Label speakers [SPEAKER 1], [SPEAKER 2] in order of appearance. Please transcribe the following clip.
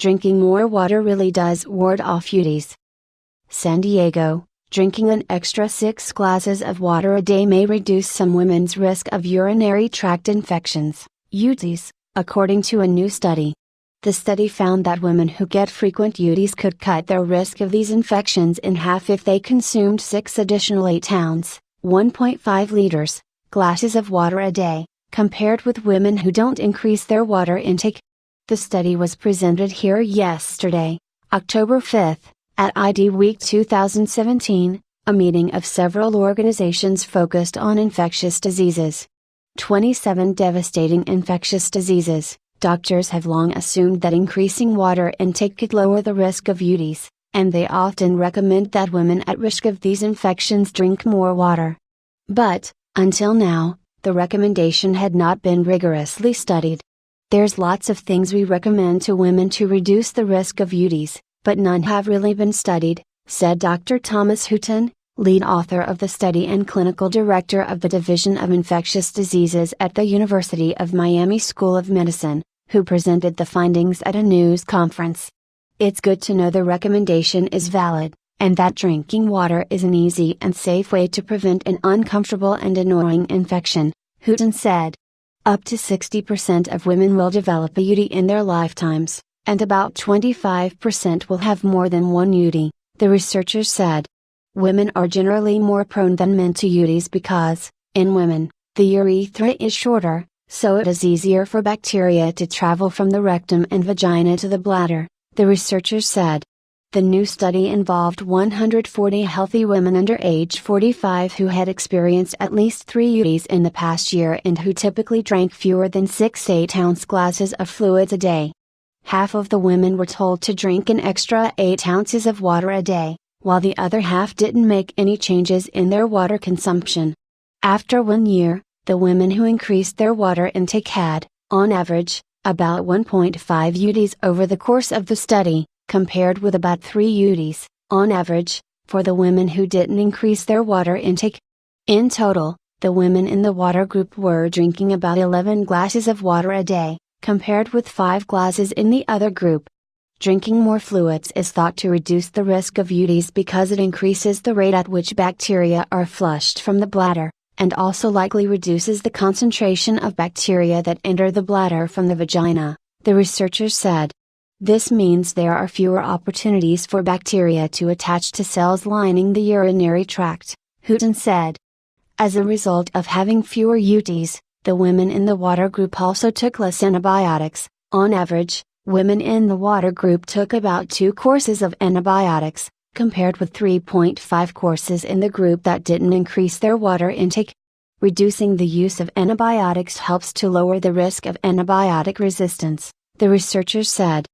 [SPEAKER 1] drinking more water really does ward off UTIs. San Diego, drinking an extra 6 glasses of water a day may reduce some women's risk of urinary tract infections, UTIs, according to a new study. The study found that women who get frequent UTIs could cut their risk of these infections in half if they consumed 6 additional 8 ounce, 1.5 liters, glasses of water a day, compared with women who don't increase their water intake. The study was presented here yesterday, October 5, at ID Week 2017, a meeting of several organizations focused on infectious diseases. 27 devastating infectious diseases. Doctors have long assumed that increasing water intake could lower the risk of UTIs, and they often recommend that women at risk of these infections drink more water. But, until now, the recommendation had not been rigorously studied. There's lots of things we recommend to women to reduce the risk of UTIs, but none have really been studied, said Dr. Thomas Houghton, lead author of the study and clinical director of the Division of Infectious Diseases at the University of Miami School of Medicine, who presented the findings at a news conference. It's good to know the recommendation is valid, and that drinking water is an easy and safe way to prevent an uncomfortable and annoying infection, Houghton said. Up to 60% of women will develop a UTI in their lifetimes, and about 25% will have more than one UTI, the researchers said. Women are generally more prone than men to UTIs because, in women, the urethra is shorter, so it is easier for bacteria to travel from the rectum and vagina to the bladder, the researchers said. The new study involved 140 healthy women under age 45 who had experienced at least 3 UTIs in the past year and who typically drank fewer than 6 8-ounce glasses of fluids a day. Half of the women were told to drink an extra 8 ounces of water a day, while the other half didn't make any changes in their water consumption. After 1 year, the women who increased their water intake had, on average, about 1.5 UTIs over the course of the study, compared with about 3 UTIs, on average, for the women who didn't increase their water intake. In total, the women in the water group were drinking about 11 glasses of water a day, compared with 5 glasses in the other group. Drinking more fluids is thought to reduce the risk of UTIs because it increases the rate at which bacteria are flushed from the bladder, and also likely reduces the concentration of bacteria that enter the bladder from the vagina, the researchers said. This means there are fewer opportunities for bacteria to attach to cells lining the urinary tract, Houghton said. As a result of having fewer UTIs, the women in the water group also took less antibiotics. On average, women in the water group took about 2 courses of antibiotics, compared with 3.5 courses in the group that didn't increase their water intake. Reducing the use of antibiotics helps to lower the risk of antibiotic resistance, the researchers said.